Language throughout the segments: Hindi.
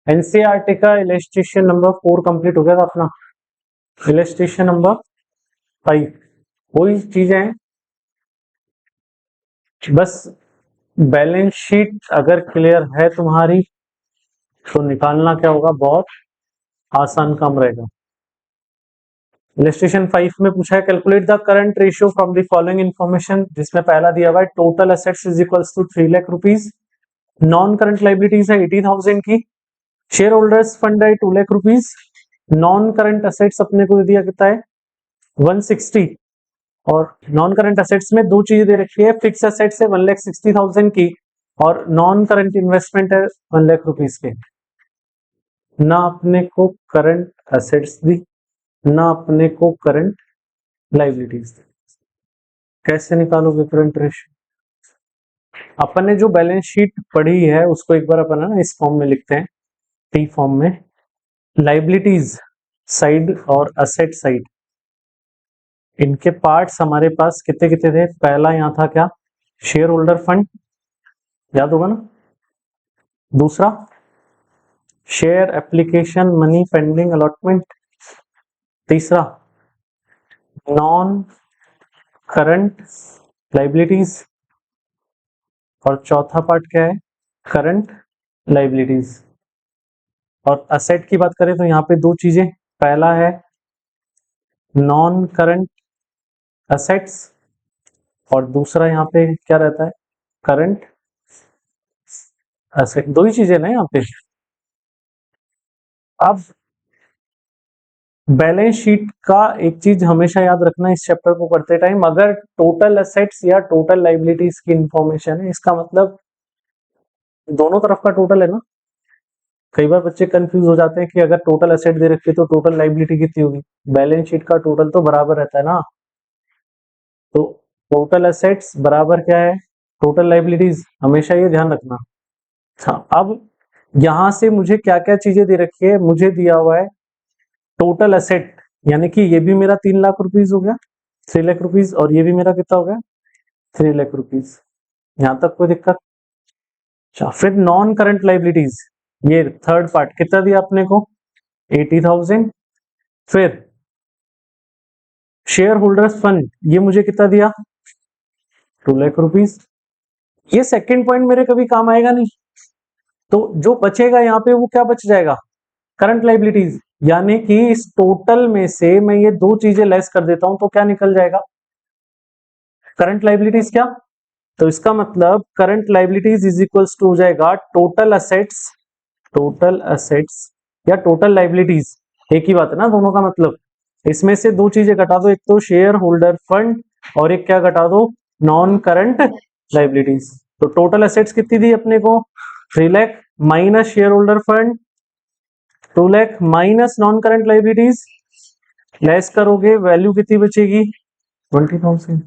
एनसीईआरटी का इलस्ट्रेशन नंबर 4 कंप्लीट हो गया था अपना। इलस्ट्रेशन नंबर 5 वही चीजें हैं, बस बैलेंस शीट अगर क्लियर है तुम्हारी तो निकालना क्या होगा, बहुत आसान काम रहेगा। इलस्ट्रेशन 5 में पूछा है calculate the current ratio from the following information, जिसमें पहला दिया हुआ है total assets is equals to 3 lakh rupees, non current liabilities है 80,000 की, शेयर होल्डर्स फंड है 2 lakh rupees, non current assets अपने को दिया कितना है 160, और नॉन करंट एसेट्स में दो चीजें दे रखी है, फिक्स एसेट्स है 1,60,000 की और नॉन करंट इन्वेस्टमेंट है 1 लाख रुपीज के। ना अपने को करंट एसेट्स दी, ना अपने को करंट लाइबिलिटीज दी, कैसे निकालोगे करंट रेशियो? अपन ने जो बैलेंस शीट पढ़ी है उसको एक बार अपन ना इस फॉर्म में लिखते हैं, टी फॉर्म में, लाइबिलिटीज साइड और असेट साइड, इनके पार्ट्स हमारे पास कितने कितने थे। पहला यहाँ था क्या, शेयर होल्डर फंड, याद होगा ना। दूसरा share application money pending allotment, तीसरा नॉन करंट लाइबिलिटीज, और चौथा पार्ट क्या है, करंट लाइबिलिटीज। और असेट की बात करें तो यहाँ पे दो चीजें, पहला है नॉन करंट असेट्स और दूसरा यहाँ पे क्या रहता है, करंट असेट, दो ही चीजें ना यहाँ पे। अब बैलेंस शीट का एक चीज हमेशा याद रखना इस चैप्टर को पढ़ते टाइम, अगर टोटल असेट्स या टोटल लाइबिलिटीज की इंफॉर्मेशन है, इसका मतलब दोनों तरफ का टोटल है ना। कई बार बच्चे कंफ्यूज हो जाते हैं कि अगर टोटल असेट दे रखी है तो टोटल लाइबिलिटी कितनी होगी, बैलेंस शीट का टोटल तो बराबर रहता है ना। तो टोटल असेट्स बराबर क्या है, टोटल लाइबिलिटीज, हमेशा ये ध्यान रखना। हाँ, अब यहां से मुझे क्या क्या चीजें दे रखी है, मुझे दिया हुआ है टोटल असेट, यानी कि ये भी मेरा 3 लाख रुपीज हो गया, 3 लाख रुपीज, और ये भी मेरा कितना हो गया 3 लाख रुपीज, यहां तक कोई दिक्कत। अच्छा, फिर नॉन करंट लाइबिलिटीज, ये थर्ड पार्ट कितना दिया अपने को 80,000, फिर शेयर होल्डर्स फंड ये मुझे कितना दिया 2 लाख रुपीज। ये सेकंड पॉइंट मेरे कभी काम आएगा नहीं, तो जो बचेगा यहाँ पे वो क्या बच जाएगा, करंट लाइबिलिटीज, यानी कि इस टोटल में से मैं ये दो चीजें लेस कर देता हूं तो क्या निकल जाएगा, करंट लाइबिलिटीज। क्या, तो इसका मतलब current liabilities is equals to हो जाएगा टोटल असेट्स, टोटल असेट्स या टोटल लाइबिलिटीज, एक ही बात है ना दोनों का मतलब। इसमें से दो चीजें घटा दो, एक तो शेयर होल्डर फंड और एक क्या घटा दो, नॉन करंट लाइबिलिटीज। तो टोटल असेट्स कितनी दी अपने को 3 lakh, minus share holder fund 2 lakh, minus non current liabilities, less करोगे वैल्यू कितनी बचेगी 20,000।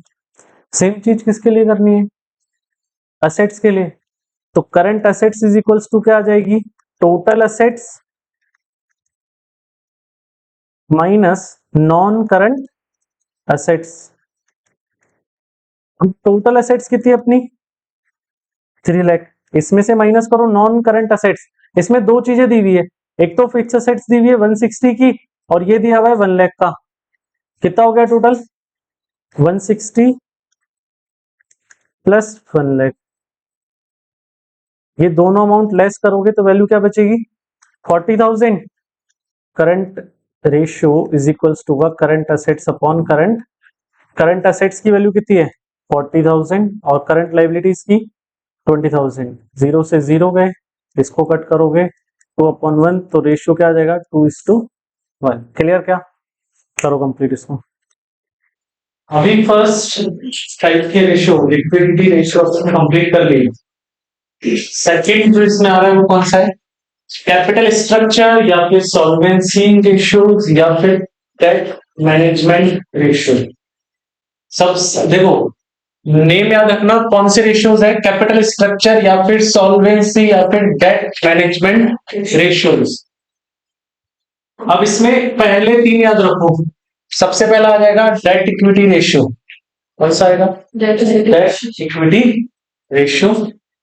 सेम चीज किसके लिए करनी है, असेट्स के लिए। तो current assets is equals to क्या आ जाएगी, total assets minus non current assets. Total assets कितनी अपनी 3 लाख, इसमें से माइनस करो नॉन करंट असेट्स, इसमें दो चीजें दी हुई है, एक तो फिक्स असेट्स दी हुई है 160 की और ये दिया हुआ है 1 लाख का, कितना हो गया टोटल 160 प्लस 1 लाख, ये दोनों अमाउंट लेस करोगे तो वैल्यू क्या बचेगी 40,000। Current ratio is equals to current assets upon current, current assets की वैल्यू कितनी है 40,000 और करंट लाइबिलिटीज की 20,000, जीरो से जीरो गए, इसको कट करोगे 2/1, तो रेशियो क्या आ जाएगा 2:1। क्लियर, क्या करो कंप्लीट इसको। अभी फर्स्ट टाइप के रेशियो लिक्विडिटी रेशियो कंप्लीट कर ली, सेकंड जो इसमें आ रहा है वो कौन सा है, कैपिटल स्ट्रक्चर या फिर सॉल्वेंसी रेशियोज या फिर डेट मैनेजमेंट रेशियो। सब देखो नेम याद रखना, कौन से रेशियोज है, कैपिटल स्ट्रक्चर या फिर सॉल्वेंसी या फिर डेट मैनेजमेंट रेशियोज। अब इसमें पहले तीन याद रखो, सबसे पहला आ जाएगा डेट इक्विटी रेशियो, कौन सा आएगा डेट इक्विटी रेशियो,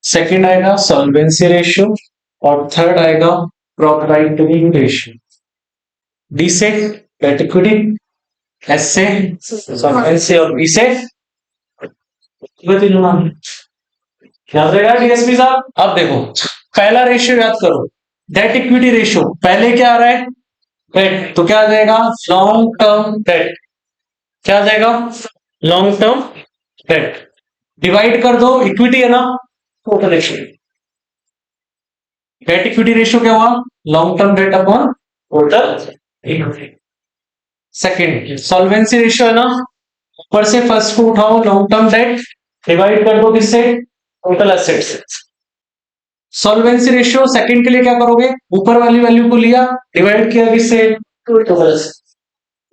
सेकंड आएगा सॉल्वेंसी रेशियो और थर्ड आएगा प्रोप्राइटरी रेशियो, डी से डेट इक्विटी, एस से सॉल्वेंसी और बी से याद रहेगा डीएसपी साहब। अब देखो पहला रेशियो याद करो, डेट इक्विटी रेशियो, पहले क्या आ रहा है डेट, तो क्या आ जाएगा लॉन्ग टर्म डेट, क्या आ जाएगा लॉन्ग टर्म डेट, डिवाइड कर दो इक्विटी है ना total equity, date equity ratio क्या हुआ long term date upon total equity. Second solvency ratio है ना, ऊपर से फर्स्ट को उठाओ लॉन्ग टर्म डेट डिवाइड कर दो किससे टोटल एसेट से। सॉल्वेंसी रेशियो सेकंड के लिए क्या करोगे, ऊपर वाली वैल्यू को लिया डिवाइड किया किससे टोटल एसेट।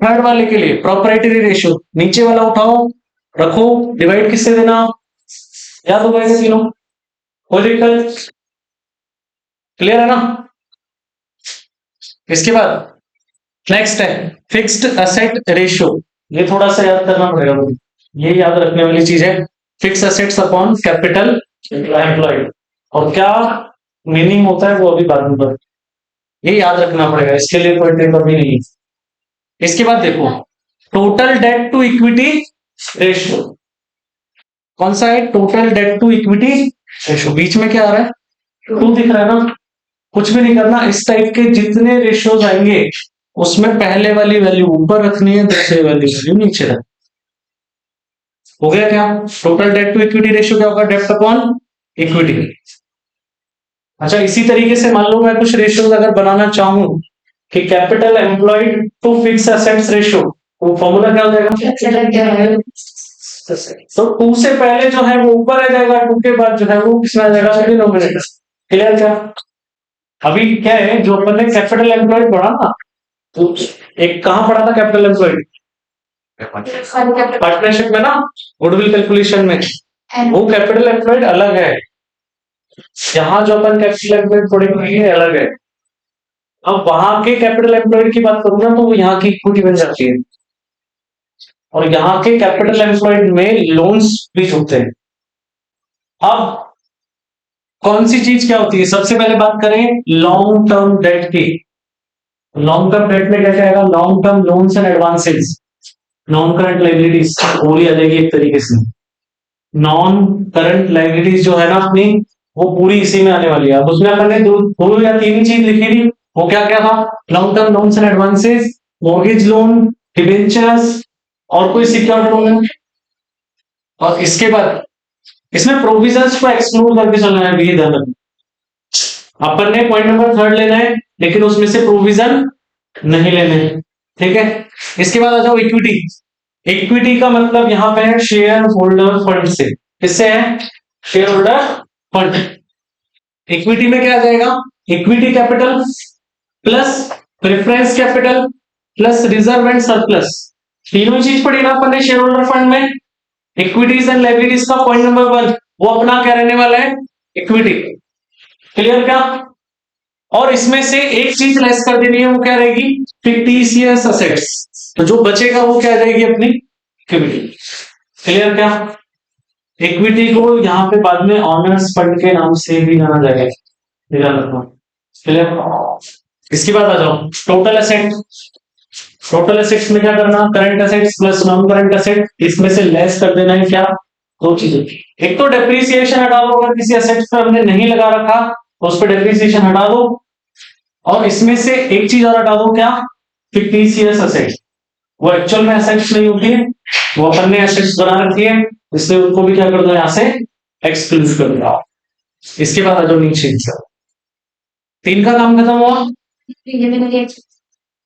थर्ड वाले के लिए प्रोप्राइटरी रेशियो, नीचे वाला उठाओ रखो डिवाइड किससे देना, याद होगा ये तीनों, कोई दिक्कत क्लियर है ना। इसके बाद नेक्स्ट है फिक्स्ड एसेट रेशियो, ये थोड़ा सा याद करना पड़ेगा, ये याद रखने वाली चीज है, fix assets upon capital employed, और क्या मीनिंग होता है वो अभी बाद में पर, ये याद रखना पड़ेगा, इसके लिए कोई ट्रिक अभी नहीं। इसके बाद देखो total debt to equity ratio, कौन सा है total debt to equity ratio, बीच में क्या आ रहा है 2 दिख रहा है ना, कुछ भी नहीं करना, इस टाइप के जितने रेशियोज आएंगे उसमें पहले वाली वैल्यू ऊपर रखनी है, दूसरे वाली वैल्यू नीचे रखनी। हो गया क्या, total debt to equity ratio क्या होगा डेट अपॉन इक्विटी। अच्छा इसी तरीके से मान लो मैं कुछ रेशियोज अगर बनाना चाहूं कि capital employed to fix assets ratio, वो फॉर्मूला क्या हो जाएगा, तो 2 से पहले जो है वो ऊपर आ जाएगा, 2 के बाद जो है वो किसमें आ जाएगा डिनोमिनेटर। क्लियर क्या, अभी क्या है जो अपन ने कैपिटल एम्प्लॉयड पढ़ा ना, तो एक कहां पढ़ा था कैपिटल एम्प्लॉयड पार्टनरशिप में ना, गुडविल कैलकुलेशन में, वो कैपिटल एम्प्लॉयड अलग है, यहाँ जो अपन कैपिटल एम्प्लॉयड पढ़ेंगे ये अलग है। अब वहां के कैपिटल एम्प्लॉयड की बात करूंगा तो यहाँ की इक्विटी बन जाती है, और यहाँ के कैपिटल एम्प्लॉयड में लोन्स भी होते हैं। अब कौन सी चीज क्या होती है, सबसे पहले बात करें लॉन्ग टर्म डेट की, लॉन्ग टर्म डेट में क्या जाएगा long term loans and advances, non current liabilities बोली आ जाएगी एक तरीके से, नॉन करंट लाइबिलिटीज जो है ना अपनी वो पूरी इसी में आने वाली है। अब उसमें अपन ने दो या 3 ही चीज लिखी थी, वो क्या क्या था long term loans and advances, mortgage loan, debentures और कोई सिक्योर्ड लोन, और इसके बाद इसमें प्रोविजंस को एक्सक्लूड करके चलना है, ये ध्यान रखना। अपन ने पॉइंट नंबर 3 लेना है लेकिन उसमें से प्रोविजन नहीं लेने, ठीक है। इसके बाद आ जाओ इक्विटी, इक्विटी का मतलब यहां पे है शेयर होल्डर फंड से, किससे है शेयर होल्डर फंड। इक्विटी में क्या आ जाएगा equity capital plus preference capital plus reserve and surplus, तीनों चीज पड़ी ना अपन ने शेयर होल्डर फंड में। इक्विटीज एंड लायबिलिटीज का पॉइंट नंबर 1 वो अपना क्या रहने वाला है इक्विटी, क्लियर क्या। और इसमें से एक चीज लेस कर देनी है, वो क्या रहेगी फिक्टिशियस असेट्स, तो जो बचेगा वो क्या जाएगी अपनी इक्विटी, क्लियर क्या। इक्विटी को यहाँ पे बाद में ऑनर्स फंड के नाम से भी जाना जाएगा, ध्यान रखना, क्लियर। इसके बाद आ जाओ टोटल एसेट, टोटल एसेट्स में क्या करना current assets plus non current asset, इसमें से लेस कर देना है क्या 2 चीजें, एक तो डेप्रिसिएशन हटा दो, अगर किसी एसेट पर हमने नहीं लगा रखा तो उस पर डेप्रिसिएशन हटा दो, और इसमें से एक चीज और हटा दो क्या फिक्टिशियस एसेट, वो एक्चुअल में एसेट्स नहीं होती है, वो अपन ने एसेट्स बना रखी है, इसलिए उनको भी क्या कर दो यहाँ से एक्सक्लूड कर दो। इसके बाद आ जाओ नीचे 3 का काम खत्म हुआ,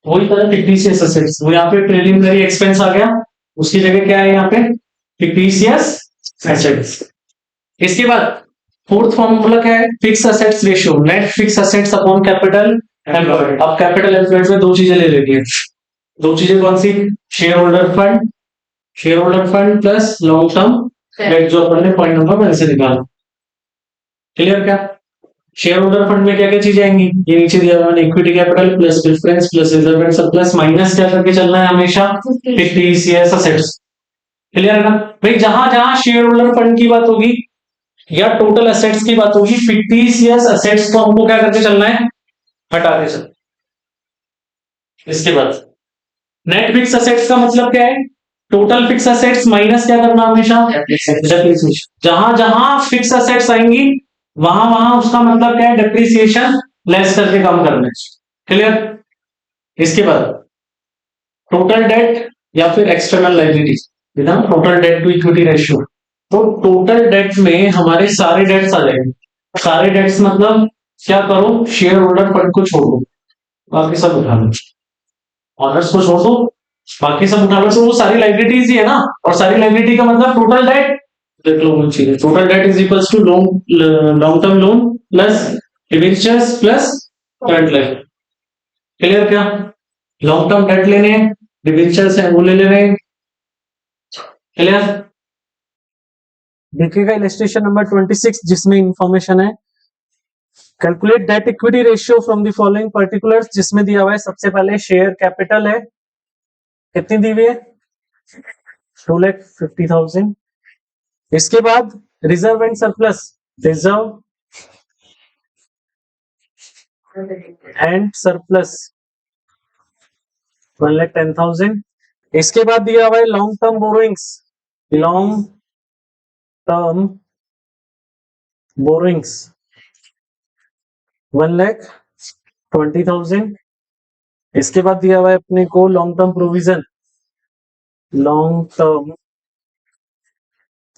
वही तरह फिक्टिशियस एसेट्स, वो यहाँ पे प्रीलिमिनरी एक्सपेंस आ गया, उसकी जगह क्या है यहाँ पे फिक्टिशियस एसेट्स। इसके बाद 4th फॉर्मूला क्या है fix assets ratio, net fix assets upon capital employed. अब कैपिटल एम्प्लॉयड में 2 चीजें ले लेनी है, 2 चीजें कौन सी share holder fund plus long term debt, जो अपन ने पॉइंट नंबर 1 से निकाला, क्लियर क्या। शेयर होल्डर फंड में क्या क्या चीजें आएंगी, ये नीचे दिया हुआ है equity capital plus preference plus reserve and surplus minus क्या करके चलना है हमेशा फिक्टिशियस एसेट्स, क्लियर है ना भाई। जहां जहां शेयर होल्डर फंड की बात होगी या टोटल एसेट्स की बात होगी, फिक्टिशियस एसेट्स को हमको क्या करके चलना है हटा के चल। इसके बाद नेट फिक्स असेट्स का मतलब क्या है? टोटल फिक्स असेट्स माइनस क्या करना हमेशा? डेप्रिसिएशन। जहां जहां फिक्स असेट्स आएंगी वहां वहां उसका मतलब क्या है? डेप्रिसिएशन लेस करके काम करना है। क्लियर? इसके बाद टोटल डेट या फिर external liabilities, total debt to equity ratio. तो टोटल डेट में हमारे सारे डेट्स आ जाएंगे। सारे डेट्स मतलब क्या करो? शेयर होल्डर फंड को छोड़ दो, बाकी सब उठा लो। ऑनर्स को छोड़ दो, बाकी सब उठा लो। तो वो सारी लाइबिलिटीज ही है ना, और सारी लाइबिलिटी का मतलब टोटल डेट। देख लो वो चीज, total debt is equals to long term loan plus debentures plus current liability. Clear? क्या लॉन्ग टर्म डेट लेने हैं, डिबेंचर्स है वो ले लेने हैं। क्लियर? देखिएगा इलस्ट्रेशन नंबर 26 जिसमें इंफॉर्मेशन है calculate date equity ratio from the following particulars, जिसमें दिया हुआ है सबसे पहले शेयर कैपिटल है, कितनी दी हुई है? 2,50,000। इसके बाद reserve and surplus, reserve and surplus 1,10,000। इसके बाद दिया हुआ है long term borrowings, long term borrowings 1,20,000। इसके बाद दिया हुआ है अपने को long term provision, long term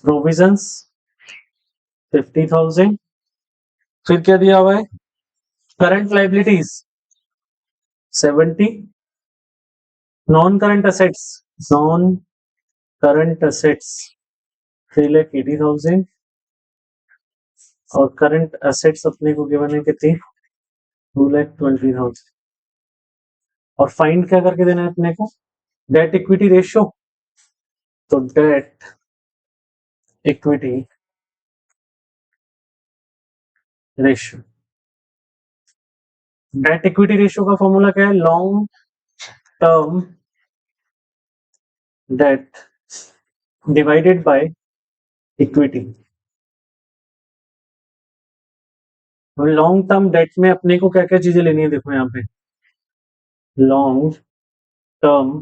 provisions 50,000। फिर क्या दिया हुआ है? Current liabilities 70, non current assets, non current assets 3,80,000 और करंट असेट्स अपने को गिवन है कितनी? 2,20,000। और फाइंड क्या करके देना है अपने को? Debt equity ratio. तो debt equity ratio, debt equity ratio का फॉर्मूला क्या है? Long term debt divided by equity. Long term debt में अपने को क्या क्या चीजें लेनी है? देखो यहाँ पे long term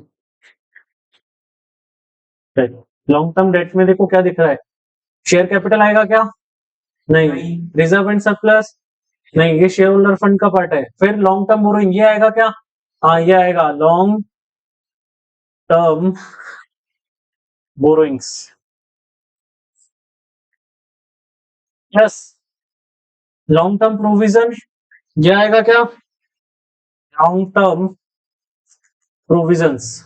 date, long term debt में देखो क्या दिख रहा है? शेयर कैपिटल आएगा क्या? नहीं। रिजर्व एंड सरप्लस नहीं, ये शेयर होल्डर फंड का पार्ट है। फिर लॉन्ग टर्म बोरोइंग, ये आएगा क्या? हाँ ये आएगा long term borrowings plus long term provision, ये आएगा क्या? Long term provisions.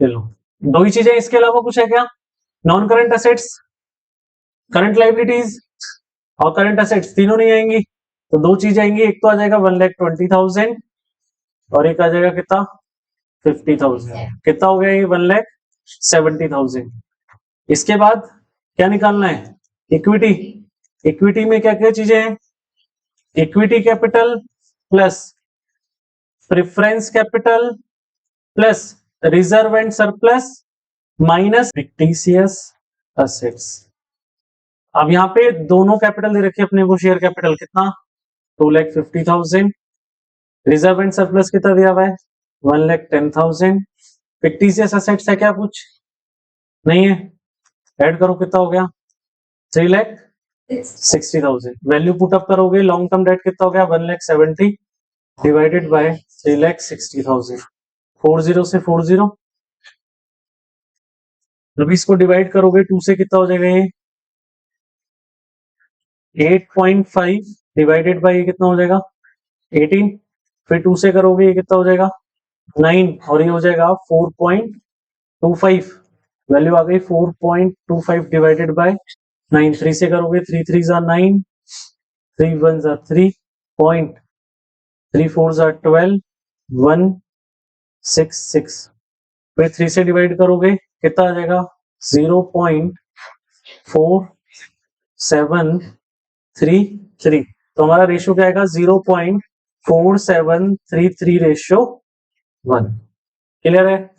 चलो दो ही चीजें, इसके अलावा कुछ है क्या? Non current assets, current liabilities और करंट असेट्स तीनों नहीं आएंगी, तो दो चीज आएंगी। एक तो आ जाएगा 1,20,000 और एक आ जाएगा कितना? 50,000। कितना हो गया ये? 1,70,000। इसके बाद क्या निकालना है? इक्विटी। इक्विटी में क्या क्या चीजें हैं? Equity capital plus preference capital plus reserve and surplus minus fictitious assets. अब यहाँ पे दोनों कैपिटल दे रखे अपने को। शेयर कैपिटल कितना? 2,50,000। रिजर्व एंड सरप्लस कितना दिया हुआ है? 1,10,000। फिक्टिशियस असेट्स है क्या? कुछ नहीं है। ऐड करो, कितना हो गया? 3,60,000। वैल्यू पुट अप करोगे, लॉन्ग टर्म डेट कितना हो गया? 1,70,000 डिवाइडेड बाय 3,60,000। 40 से 40, अभी इसको डिवाइड करोगे 2 से, कितना हो जाएगा ये? 8.5 डिवाइडेड बाय ये कितना हो जाएगा? 18। फिर 2 से करोगे ये कितना हो जाएगा? 9 और ये हो जाएगा 4.25। वैल्यू आ गई 4.25 डिवाइडेड बाय 9। 3 से करोगे 3 3 जा 9, 3 1 जा 3 पॉइंट, 3 4 जा 12, 166। फिर 3 से डिवाइड करोगे कितना आ जाएगा? 0.4733। तो हमारा रेशियो क्या आएगा? 0.4733 रेशियो 1। क्लियर है?